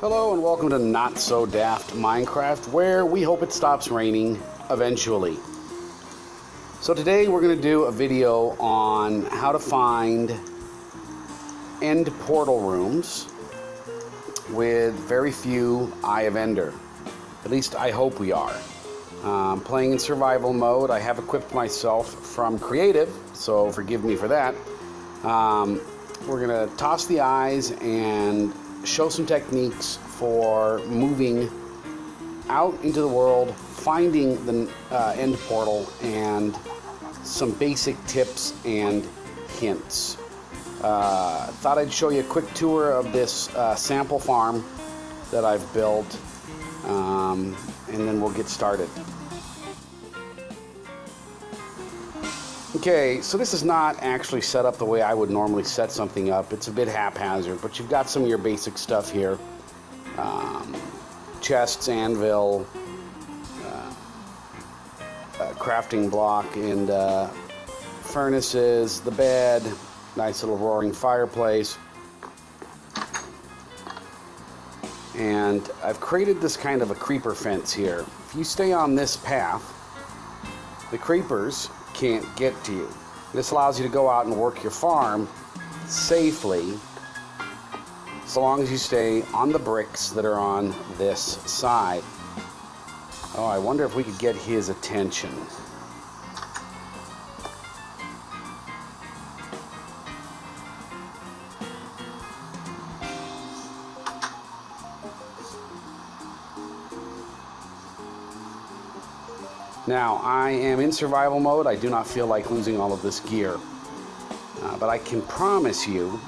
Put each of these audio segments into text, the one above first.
Hello and welcome to Not So Daft Minecraft, where we hope it stops raining eventually. So today we're going to do a video on how to find end portal rooms with very few Eye of Ender. At least I hope we are. Playing in survival mode, I have equipped myself from creative, so forgive me for that. We're going to toss the eyes and show some techniques for moving out into the world, finding the end portal, and some basic tips and hints. Thought I'd show you a quick tour of this sample farm that I've built, and then we'll get started. Okay, so this is not actually set up the way I would normally set something up. It's a bit haphazard, but you've got some of your basic stuff here. Chests, anvil, crafting block, and furnaces, the bed, nice little roaring fireplace. And I've created this kind of a creeper fence here. If you stay on this path, the creepers can't get to you. This allows you to go out and work your farm safely, so long as you stay on the bricks that are on this side. Oh, I wonder if we could get his attention. Now, I am in survival mode. I do not feel like losing all of this gear. But I can promise you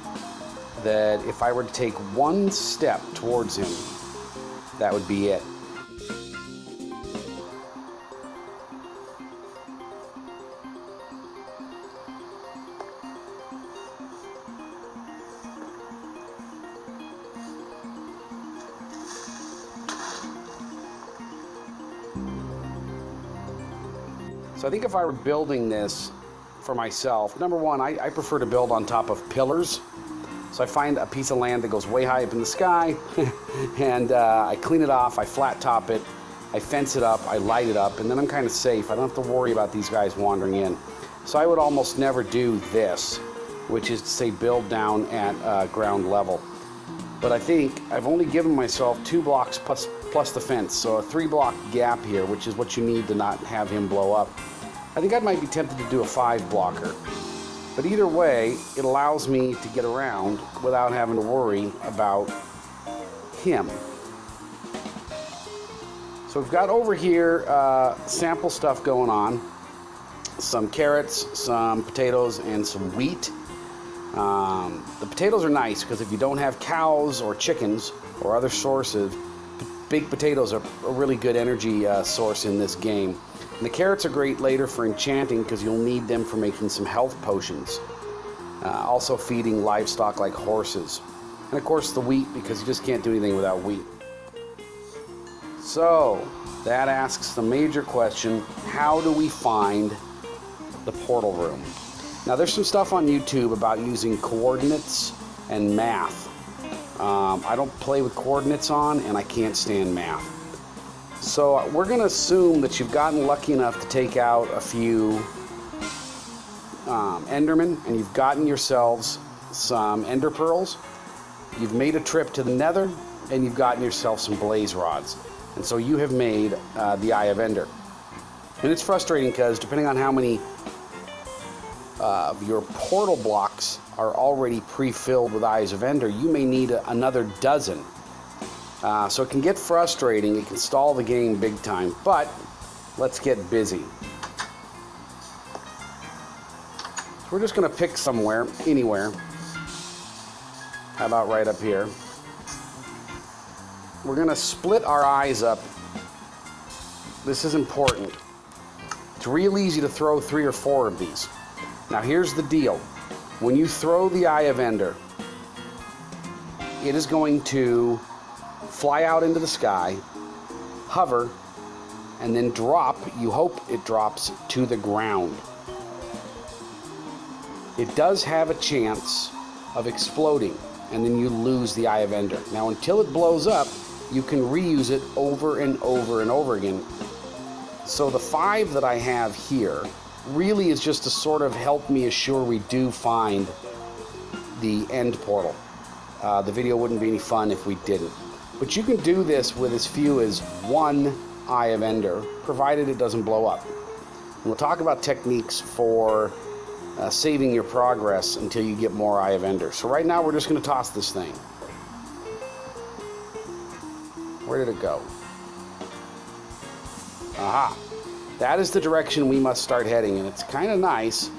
that if I were to take one step towards him, that would be it. So I think if I were building this for myself, number one, I prefer to build on top of pillars. So I find a piece of land that goes way high up in the sky, and I clean it off, I flat top it, I fence it up, I light it up, and then I'm kind of safe. I don't have to worry about these guys wandering in. So I would almost never do this, which is to say build down at ground level. But I think I've only given myself 2 blocks plus the fence, so a 3-block gap here, which is what you need to not have him blow up. I think I might be tempted to do a 5-blocker. But either way, it allows me to get around without having to worry about him. So we've got over here sample stuff going on. Some carrots, some potatoes, and some wheat. The potatoes are nice because if you don't have cows or chickens or other sources, big potatoes are a really good energy source in this game. And the carrots are great later for enchanting because you'll need them for making some health potions. Also feeding livestock like horses. And of course the wheat, because you just can't do anything without wheat. So that asks the major question, how do we find the portal room? Now there's some stuff on YouTube about using coordinates and math. I don't play with coordinates on, and I can't stand math. So we're going to assume that you've gotten lucky enough to take out a few Endermen, and you've gotten yourselves some Ender Pearls. You've made a trip to the Nether, and you've gotten yourself some Blaze Rods. And so you have made the Eye of Ender. And it's frustrating because depending on how many your portal blocks are already pre-filled with Eyes of Ender, you may need another dozen. So it can get frustrating, it can stall the game big time, but let's get busy. So we're just going to pick somewhere, anywhere. How about right up here? We're going to split our eyes up. This is important. It's real easy to throw 3 or 4 of these. Now here's the deal. When you throw the Eye of Ender, it is going to fly out into the sky, hover, and then drop. You hope it drops to the ground. It does have a chance of exploding. and then you lose the Eye of Ender. Now, until it blows up, you can reuse it over and over and over again. So the 5 that I have here really is just to sort of help me assure we do find the end portal. The video wouldn't be any fun if we didn't. But you can do this with as few as 1 Eye of Ender, provided it doesn't blow up. And we'll talk about techniques for saving your progress until you get more Eye of Ender. So right now we're just going to toss this thing. Where did it go? Aha! That is the direction we must start heading, and it's kind of nice.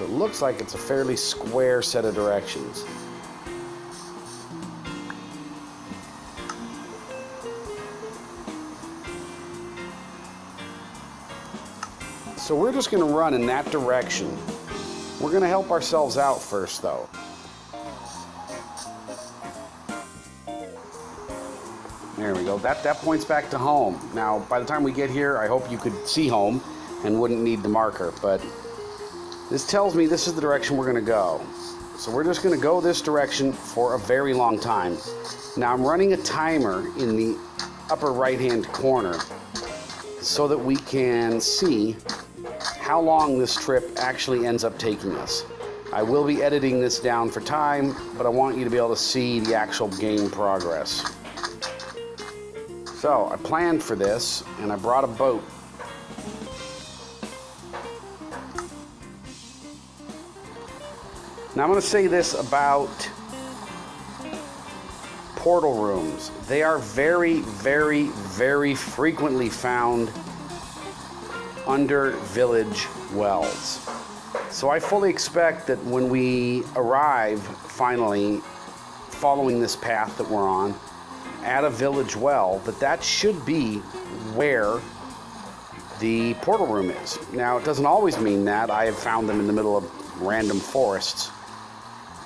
It looks like it's a fairly square set of directions. So we're just going to run in that direction. We're going to help ourselves out first, though. There we go. That points back to home. Now, by the time we get here, I hope you could see home and wouldn't need the marker, but this tells me this is the direction we're going to go. So we're just going to go this direction for a very long time. Now, I'm running a timer in the upper right-hand corner so that we can see how long this trip actually ends up taking us. I will be editing this down for time, but I want you to be able to see the actual game progress. So I planned for this, and I brought a boat. Now I'm going to say this about portal rooms. They are very, very, very frequently found under village wells. So I fully expect that when we arrive, finally, following this path that we're on, at a village well, that should be where the portal room is. Now, it doesn't always mean that. I have found them in the middle of random forests,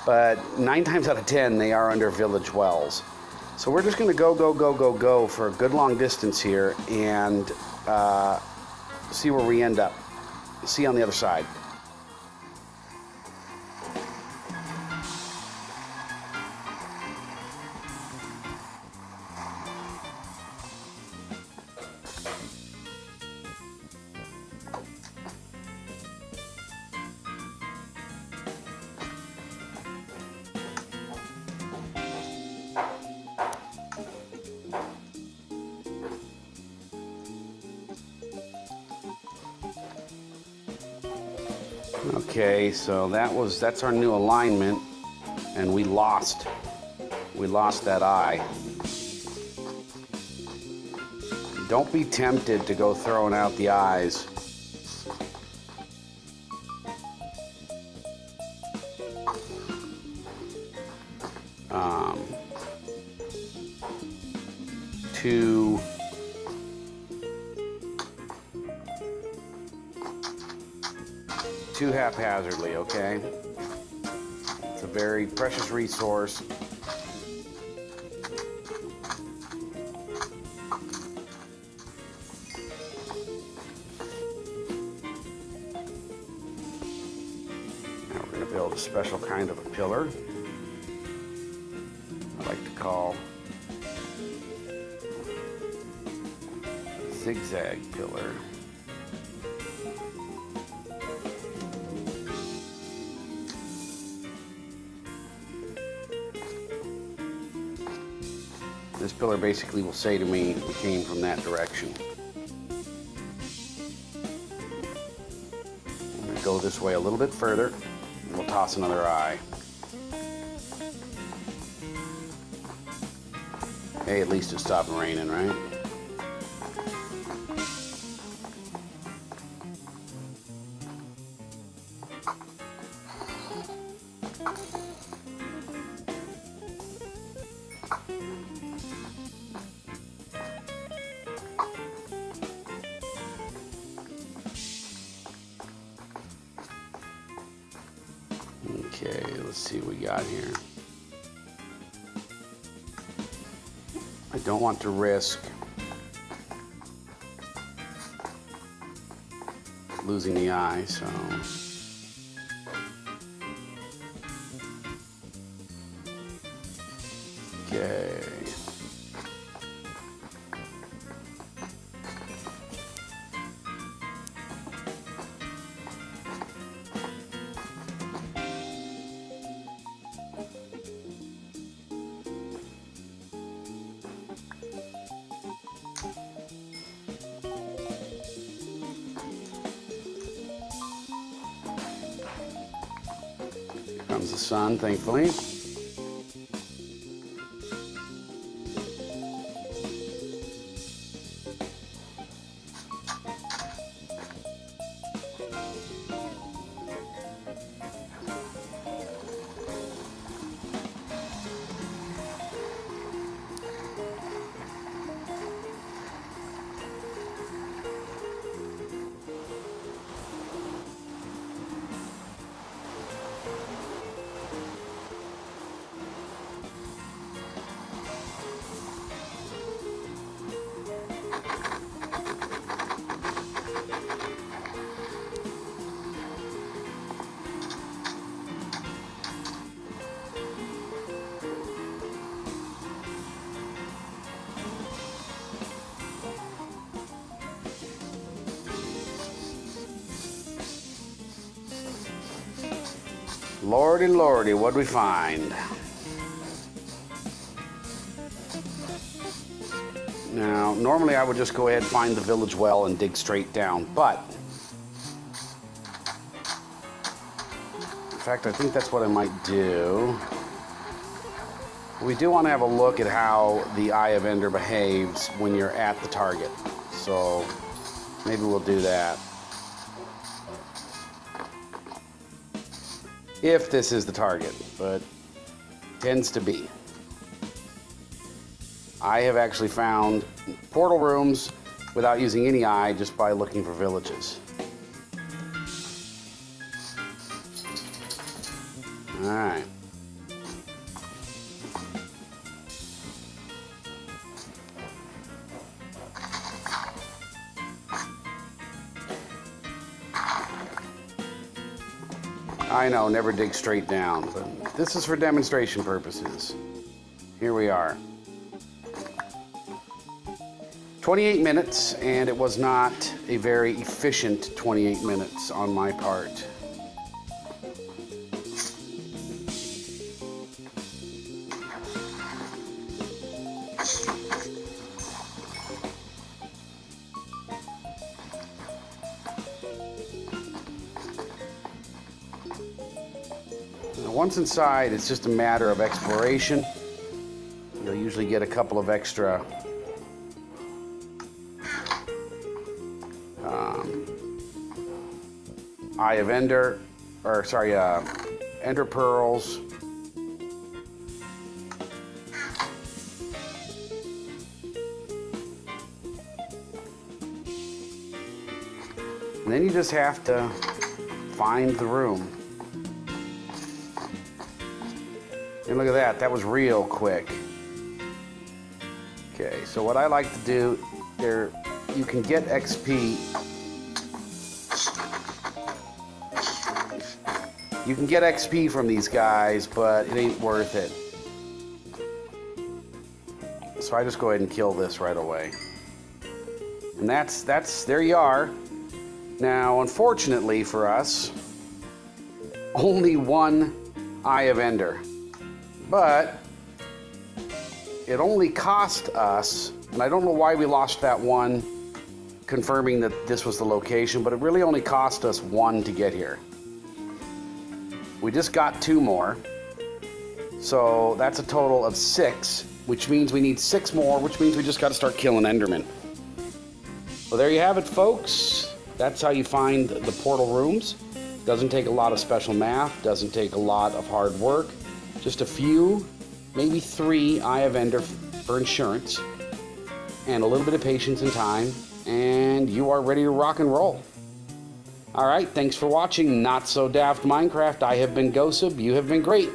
but 9 times out of 10, they are under village wells. So we're just going to go for a good long distance here and see where we end up. See you on the other side. Okay, so that's our new alignment, and we lost that eye. Don't be tempted to go throwing out the eyes. Too haphazardly, okay? It's a very precious resource. Now we're going to build a special kind of a pillar. I like to call zigzag pillar. This pillar basically will say to me we came from that direction. I'm going to go this way a little bit further, and we'll toss another eye. Hey, at least it stopped raining, right? Okay, let's see what we got here. I don't want to risk losing the eye, so Okay. Comes the sun, thankfully. Lordy, lordy, what'd we find? Now, normally I would just go ahead and find the village well and dig straight down, but in fact, I think that's what I might do. We do want to have a look at how the Eye of Ender behaves when you're at the target, so maybe we'll do that. If this is the target, but tends to be. I have actually found portal rooms without using any eye, just by looking for villages. All right. I know, never dig straight down, but this is for demonstration purposes. Here we are. 28 minutes, and it was not a very efficient 28 minutes on my part. Once inside, it's just a matter of exploration. You'll usually get a couple of extra Eye of Ender, or sorry, Ender Pearls. And then you just have to find the room. And look at that, that was real quick. Okay, so what I like to do, there, you can get XP. You can get XP from these guys, but it ain't worth it. So I just go ahead and kill this right away. And that's there you are. Now, unfortunately for us, only one Eye of Ender. But it only cost us, and I don't know why we lost that one, confirming that this was the location, but it really only cost us one to get here. We just got two more, so that's a total of 6, which means we need 6 more, which means we just got to start killing Endermen. Well, there you have it, folks. That's how you find the portal rooms. Doesn't take a lot of special math, doesn't take a lot of hard work. Just a few, maybe 3 Eye of Ender for insurance, and a little bit of patience and time, and you are ready to rock and roll. All right, thanks for watching Not So Daft Minecraft. I have been Gosub. You have been great.